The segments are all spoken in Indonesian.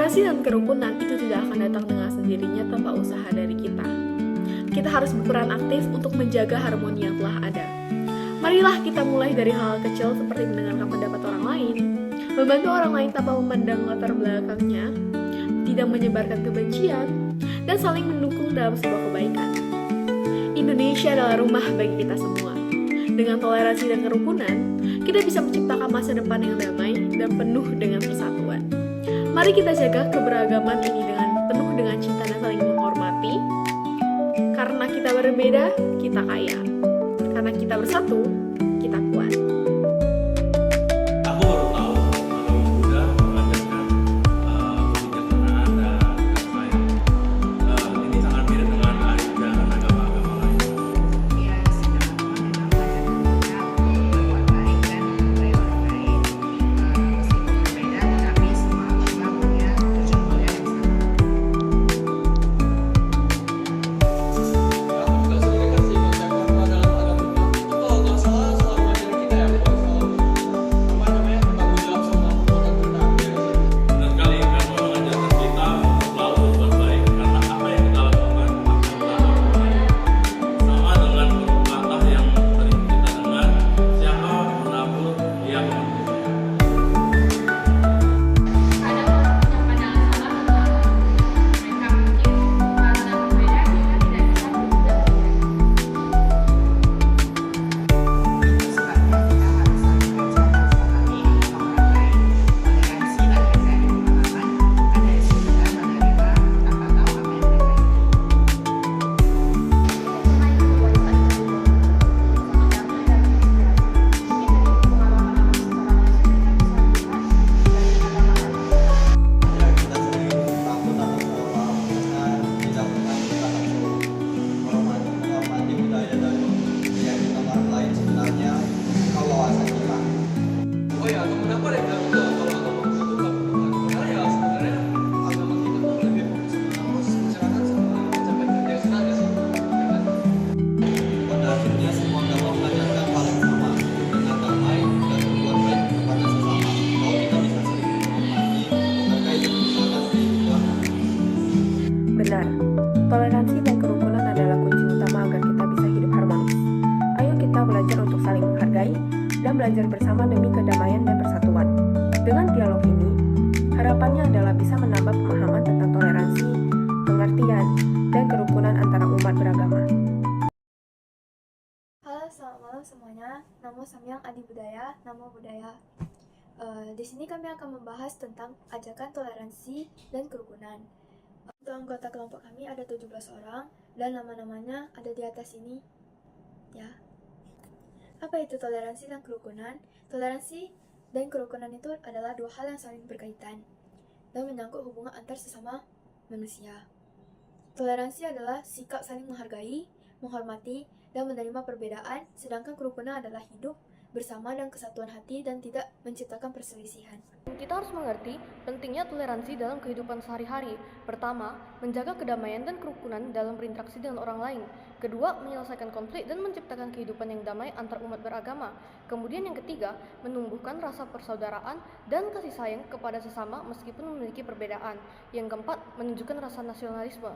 Toleransi dan kerukunan itu tidak akan datang dengan sendirinya tanpa usaha dari kita. Kita harus berperan aktif untuk menjaga harmoni yang telah ada. Marilah kita mulai dari hal kecil seperti mendengarkan pendapat orang lain, membantu orang lain tanpa memandang latar belakangnya, tidak menyebarkan kebencian, dan saling mendukung dalam sebuah kebaikan. Indonesia adalah rumah bagi kita semua. Dengan toleransi dan kerukunan, kita bisa menciptakan masa depan yang damai dan penuh dengan persatuan. Mari kita jaga keberagaman ini dengan penuh dengan cinta dan saling menghormati. Karena kita berbeda, kita kaya. Karena kita bersatu, kita kuat. Aku baru tahu kalau Ibu udah mengajarkan kebijaksanaan dan kasih sayang. Ini sangat mirip dengan ajaran agama-agama lain. Ya, sejak awal memang mengajarkan kita untuk berbuat baik dan memperbaiki orang lain. Meskipun berbeda, tetapi semua agama punya tujuan mulia yang sama. Aku juga sering kasih konsepan dalam agama itu kalau nggak salah selalu ngajarin kita ya kalau selalu apa namanya tanggung jawab sama perbuatan kita ya sih. Benar sekali, kamu mengajarkan kita untuk selalu berbuat baik karena apa yang kita lakukan akan berdampak ke lain. Sama dengan kata yang sering kita dengar, siapa menabur dia menuntut. Ada orang punya pandangan salah tentang mereka mungkin karena berbeda kita tidak bisa berbuat sebabnya kita harus saling belajar dan sepakati sama orang lain. Toleransi dan hargai pemahaman bukan dari sekedar menerima tanpa tahu apa yang mereka inginkan. Ya kita sering takut atas kesalahan tidak pernah kita langsung menghormati budaya dan keyakinan orang lain sebenarnya kalau wawasan kita. Oh ya, temen aku ada yang bilang juga kalau agama itu nggak berpengaruh karena ya sebenarnya agama kita tuh lebih fokus sama masyarakat sama mencapai kebijaksanaan nggak sih? Ya kan? Pada akhirnya semua agama mengajarkan hal yang sama dengan damai dan berbuat baik kepada sesama. Kalau kita bisa saling menghormati, menghargai dan berusaha kehidupan. Benar, toleransi dan kerukunan adalah kunci utama agar kita bisa hidup harmonis. Ayo kita belajar untuk saling menghargai dan belajar bersama demi kedamaian dan persatuan. Dengan dialog ini, harapannya adalah bisa menambah pemahaman tentang toleransi, pengertian, dan kerukunan antara umat beragama. Halo, selamat malam semuanya. Nama Samyang Adi Budaya, nama budaya. Di sini kami akan membahas tentang ajakan toleransi dan kerukunan. Untuk anggota kelompok kami ada 17 orang dan nama-namanya ada di atas ini. Ya. Apa itu toleransi dan kerukunan? Toleransi dan kerukunan itu adalah dua hal yang saling berkaitan dan menyangkut hubungan antar sesama manusia. Toleransi adalah sikap saling menghargai, menghormati, dan menerima perbedaan, sedangkan kerukunan adalah hidup bersama dan kesatuan hati dan tidak menciptakan perselisihan. Kita harus mengerti pentingnya toleransi dalam kehidupan sehari-hari. Pertama, menjaga kedamaian dan kerukunan dalam berinteraksi dengan orang lain. Kedua, menyelesaikan konflik dan menciptakan kehidupan yang damai antar umat beragama. Kemudian yang ketiga, menumbuhkan rasa persaudaraan dan kasih sayang kepada sesama meskipun memiliki perbedaan. Yang keempat, menunjukkan rasa nasionalisme.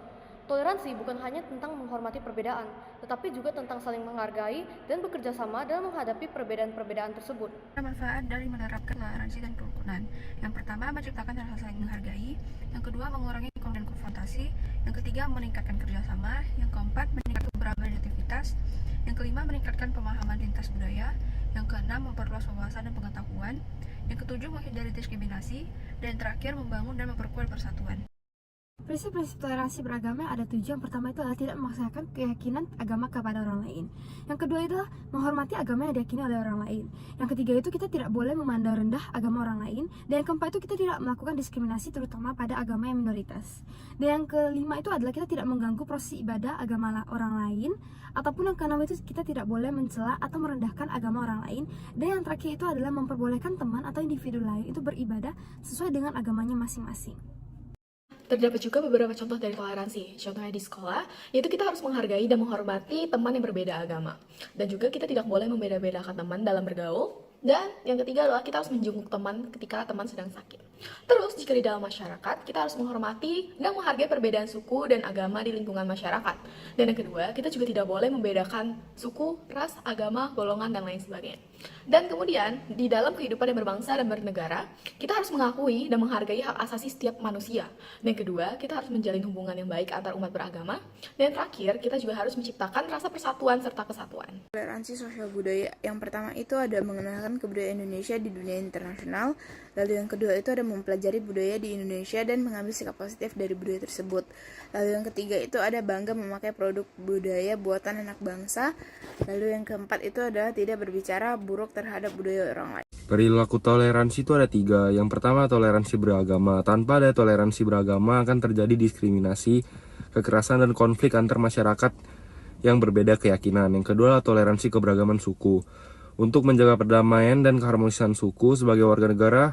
Toleransi bukan hanya tentang menghormati perbedaan, tetapi juga tentang saling menghargai dan bekerja sama dalam menghadapi perbedaan-perbedaan tersebut. Manfaat dari menerapkan toleransi dan kerukunan. Yang pertama, menciptakan rasa saling menghargai. Yang kedua, mengurangi konflik dan konfrontasi. Yang ketiga, meningkatkan kerjasama. Yang keempat, meningkatkan beraktivitas. Yang kelima, meningkatkan pemahaman lintas budaya. Yang keenam, memperluas wawasan dan pengetahuan. Yang ketujuh, menghindari diskriminasi. Dan terakhir, membangun dan memperkuat persatuan. Prinsip-prinsip toleransi beragama ada 7. Yang pertama itu adalah tidak memaksakan keyakinan agama kepada orang lain. Yang kedua itu adalah menghormati agama yang diyakini oleh orang lain. Yang ketiga itu kita tidak boleh memandang rendah agama orang lain. Dan yang keempat itu kita tidak melakukan diskriminasi terutama pada agama yang minoritas. Dan yang kelima itu adalah kita tidak mengganggu proses ibadah agama orang lain. Ataupun yang keenam itu kita tidak boleh mencela atau merendahkan agama orang lain. Dan yang terakhir itu adalah memperbolehkan teman atau individu lain itu beribadah sesuai dengan agamanya masing-masing. Terdapat juga beberapa contoh dari toleransi. Contohnya di sekolah, yaitu kita harus menghargai dan menghormati teman yang berbeda agama. Dan juga kita tidak boleh membeda-bedakan teman dalam bergaul. Dan yang ketiga adalah kita harus menjenguk teman ketika teman sedang sakit. Terus, jika di dalam masyarakat, kita harus menghormati dan menghargai perbedaan suku dan agama di lingkungan masyarakat. Dan yang kedua, kita juga tidak boleh membedakan suku, ras, agama, golongan, dan lain sebagainya. Dan kemudian, di dalam kehidupan yang berbangsa dan bernegara, kita harus mengakui dan menghargai hak asasi setiap manusia. Dan yang kedua, kita harus menjalin hubungan yang baik antar umat beragama. Dan terakhir, kita juga harus menciptakan rasa persatuan serta kesatuan. Toleransi sosial budaya. Yang pertama itu ada mengenalkan kebudayaan Indonesia di dunia internasional. Lalu yang kedua itu ada mempelajari budaya di Indonesia dan mengambil sikap positif dari budaya tersebut. Lalu yang ketiga itu ada bangga memakai produk budaya buatan anak bangsa. Lalu yang keempat itu adalah tidak berbicara buruk terhadap budaya orang lain. Perilaku toleransi itu ada 3. Yang pertama, toleransi beragama. Tanpa ada toleransi beragama akan terjadi diskriminasi, kekerasan, dan konflik antar masyarakat yang berbeda keyakinan. Yang kedua adalah toleransi keberagaman suku. Untuk menjaga perdamaian dan keharmonisan suku sebagai warga negara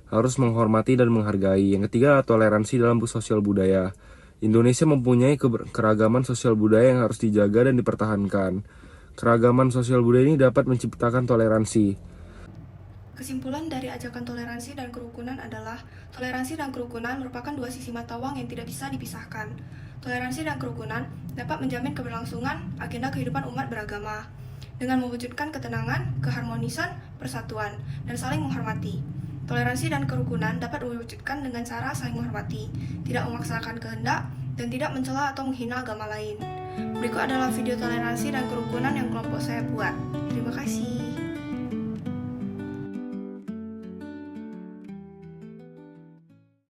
harus menghormati dan menghargai. Yang ketiga adalah toleransi dalam sosial budaya. Indonesia mempunyai keragaman sosial budaya yang harus dijaga dan dipertahankan. Keragaman sosial budaya ini dapat menciptakan toleransi. Kesimpulan dari ajakan toleransi dan kerukunan adalah toleransi dan kerukunan merupakan dua sisi mata uang yang tidak bisa dipisahkan. Toleransi dan kerukunan dapat menjamin keberlangsungan agenda kehidupan umat beragama dengan mewujudkan ketenangan, keharmonisan, persatuan, dan saling menghormati. Toleransi dan kerukunan dapat diwujudkan dengan cara saling menghormati, tidak memaksakan kehendak, dan tidak mencela atau menghina agama lain. Berikut adalah video toleransi dan kerukunan yang kelompok saya buat. Terima kasih.